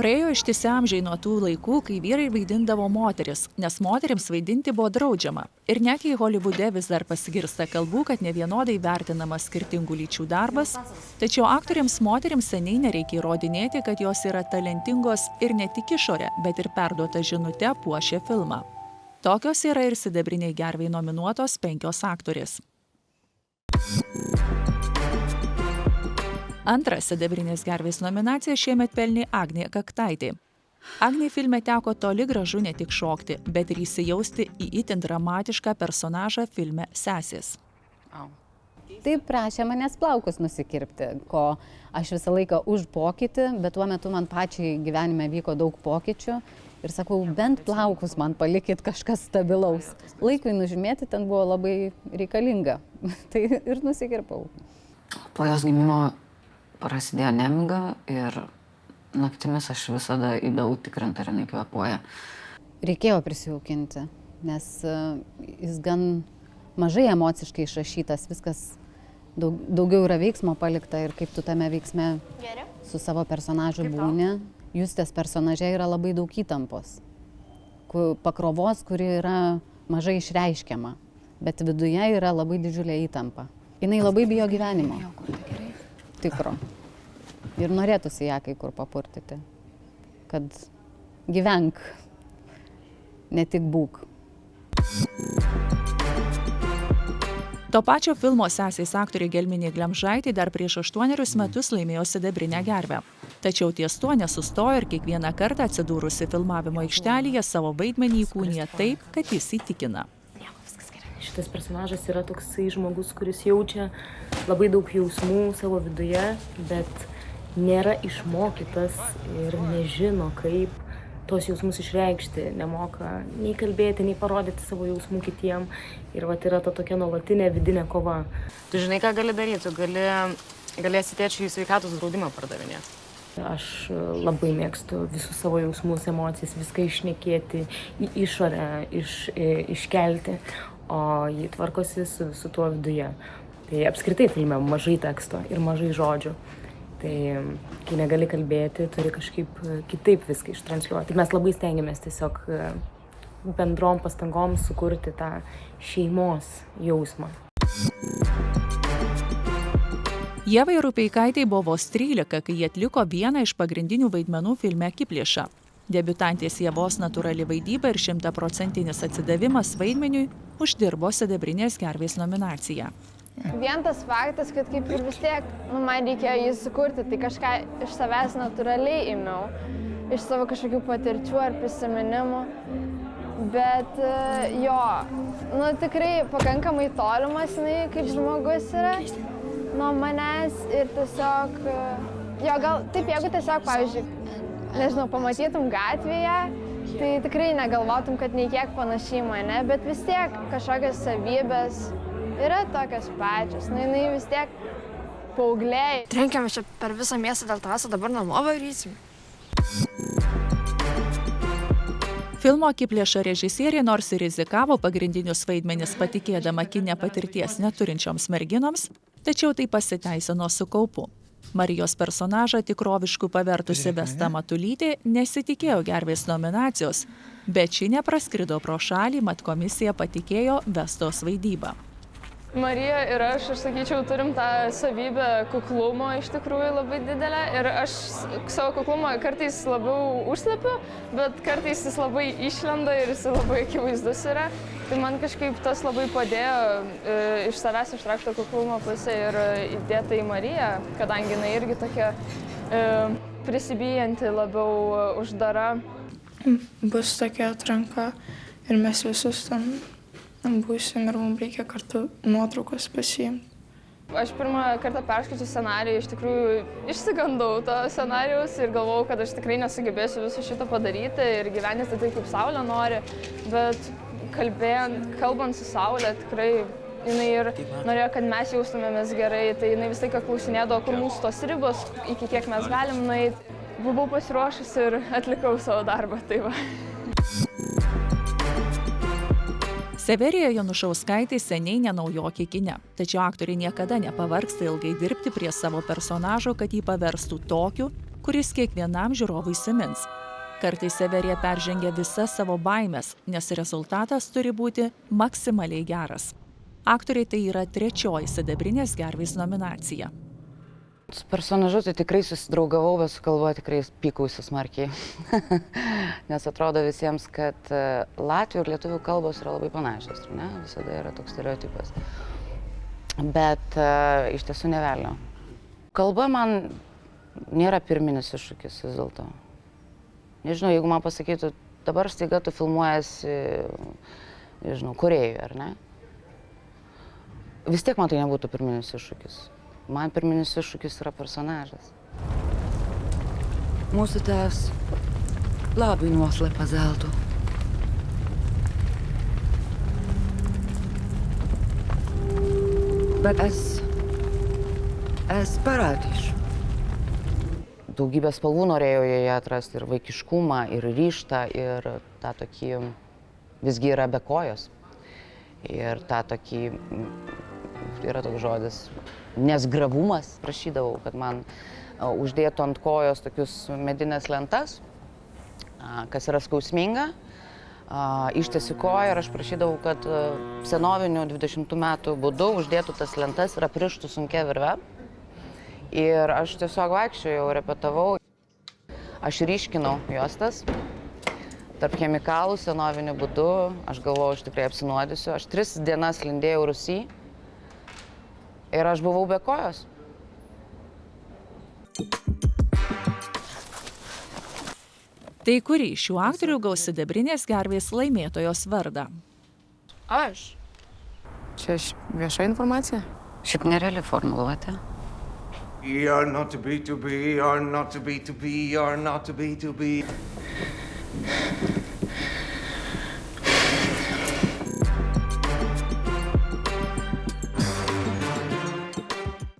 Praėjo ištisi amžiai nuo tų laikų, kai vyrai vaidindavo moteris, nes moterims vaidinti buvo draudžiama. Ir net jei Holivude vis dar pasigirsta kalbų, kad nevienodai vertinamas skirtingų lyčių darbas, tačiau aktoriams moterims seniai nereikia įrodinėti, kad jos yra talentingos ir ne tik išorė, bet ir perduota žinute puošia filmą. Tokios yra ir Sidabriniai gervei nominuotos 5 aktorės. Antrą Sidabrinės gervės nominaciją šiemet pelnė Agnė Kaktaitė. Agnei filme teko toli gražu ne tik šokti, bet ir įsijausti į itin dramatišką personažą filme Sesės. Taip prašė manęs plaukus nusikirpti, ko aš visą laiką už pokytį, bet tuo metu man pačiai gyvenime vyko daug pokyčių. Ir sakau, bent plaukus man palikit kažkas stabilaus. Laikui nužymėti ten buvo labai reikalinga. Tai ir nusikirpau. Po jos gimimo prasidėjo nemiga ir naktimis aš visada įdavau tikrinti, ar jinai kvėpuoja. Reikėjo prisijaukinti, nes jis gan mažai emociškai išrašytas, viskas daugiau yra veiksmo palikta ir kaip tu tame veiksme su savo personažu būni. Justės personaže yra labai daug įtampos, pakrovos, kuri yra mažai išreiškiama, bet viduje yra labai didžiulė įtampa. Jinai labai bijo gyvenimo. Tikro. Ir norėtųsi ją kai kur papurtyti, kad gyvenk, ne tik būk. To pačio filmo Sesės aktorė Gelminė Glemžaitė dar prieš 8 metus laimėjo Sidabrinę gervę. Tačiau ties tuo nesustojo ir kiekvieną kartą atsidūrusi filmavimo aikštelėje savo vaidmenį įkūnija taip, kad jis įtikina. Šitas personažas yra toksai žmogus, kuris jaučia labai daug jausmų savo viduje, bet nėra išmokytas ir nežino, kaip tos jausmus išreikšti, nemoka nei kalbėti, nei parodyti savo jausmų kitiem. Ir vat yra ta tokia nuolatinė vidinė kova. Tu žinai, ką gali daryti? Tu galėsi tėčiui sveikatos draudimą pardavinėti. Aš labai mėgstu visus savo jausmus, emocijas, viską išnekėti, į išorę iškelti, o jį tvarkosi su tuo viduje. Tai apskritai filme mažai teksto ir mažai žodžių. Tai kai negali kalbėti, turi kažkaip kitaip viską ištransliuoti. Mes labai stengiamės tiesiog bendrom pastangom sukurti tą šeimos jausmą. Ievai Rupeikaitei buvo vos 13, kai jie atliko vieną iš pagrindinių vaidmenų filme Akiplėša. Debiutantės Ievos natūrali vaidyba ir 100% atsidavimas vaidmeniui uždirbo Sidabrinės gervės nominaciją. Vien tas faktas, kad kaip ir vis tiek, man reikėjo jį sukurti, tai kažką iš savęs natūraliai ėmiau, iš savo kažkokių patirčių ar prisiminimų. Bet jo, tikrai pakankamai tolimas jinai kaip žmogus yra nuo manęs ir tiesiog, gal taip, jeigu tiesiog, pavyzdžiui, nežinau, pamatytum gatvėje, tai tikrai negalvotum, kad nei kiek panašiai mane, bet vis tiek kažkokios savybės yra tokios pačios, jinai vis tiek paauglė. Trenkiamės čia per visą miestą dėl tavęs, dabar namo varysim. Filmo Akiplėša režisierė nors ir rizikavo pagrindinius vaidmenis patikėdama kine patirties neturinčioms merginoms, tačiau tai pasiteisino su kaupu. Marijos personažą tikrovišku pavertusi Vesta Matulytė nesitikėjo gervės nominacijos, bet ši nepraskrido pro šalį, mat komisija patikėjo Vestos vaidybą. Marija ir aš sakyčiau, turim tą savybę kuklumo iš tikrųjų labai didelę ir aš savo kuklumą kartais labiau užslepiu, bet kartais jis labai išlenda ir jis labai akivaizdus yra. Tai man kažkaip tas labai padėjo iš savęs ištraukti kuklumo pusę ir įdėti į Mariją, kadangi jinai irgi tokia prisibijanti, labiau uždara. Bus tokia atranka ir mes visus ten būsim ir mums reikia kartu nuotraukos pasiimti. Aš pirmą kartą perskaičiau scenarijų, iš tikrųjų išsigandau to scenarijaus ir galvojau, kad aš tikrai nesugebėsiu viso šito padaryti ir gyventi taip, kaip Saulė nori, bet kalbant su Saulė, tikrai jinai ir norėjo, kad mes jaustumėmės gerai, tai jinai visą laiką klausinėdavo, kur mūsų tos ribos, iki kiek mes galim nueiti. Buvau pasiruošus ir atlikau savo darbą, tai va. Severija Janušauskaitė seniai nenaujokė kine, tačiau aktorė niekada nepavargsta ilgai dirbti prie savo personažo, kad jį paverstų tokiu, kuris kiekvienam žiūrovui įsimins. Kartais Severija peržengia visas savo baimes, nes rezultatas turi būti maksimaliai geras. Aktoriai tai yra 3. Sidabrinės gervės nominacija. Su personažu tai tikrai susidraugavau, bet su kalba tikrai pykausi smarkiai. Nes atrodo visiems, kad latvių ir lietuvių kalbos yra labai panašios, ne? Visada yra toks stereotipas. Bet iš tiesų ne velnio. Kalba man nėra pirminis iššūkis vis dėlto. Nežinau, jeigu man pasakytų, dabar staiga tu filmuojasi, nežinau, Korėjui, ar ne? Vis tiek man tai nebūtų pirminis iššūkis. Man pirminis iššūkis yra personažas. Mūsų tēvs labi noslēpa zeltu. Bet es parādīšu. Daugybę spalvų norėjau joje atrasti, ir vaikiškumą, ir ryžtą, ir tą tokį, visgi yra be kojos. Ir tą tokį, yra toks žodis, nesgrabumas. Prašydavau, kad man uždėtų ant kojos tokius medinės lentas, kas yra skausminga. Ištiesi koją ir aš prašydavau, kad senoviniu 20 metų būdu uždėtų tas lentas ir aprištų sunkia virve. Ir aš tiesiog vaikščiojau, repetavau. Aš ryškinau juostas tarp chemikalų senoviniu būdu. Aš galvojau, aš tikrai apsinuodysiu. Aš 3 dienas lindėjau rūsy ir aš buvau be kojos. Tai kuri iš šių aktorių gaus sidabrinės gervės laimėtojos vardą? Aš. Čia vieša informacija? Šiaip nereali formuluotė. You're not to be to be, you're not to be to be, you're not to be to be.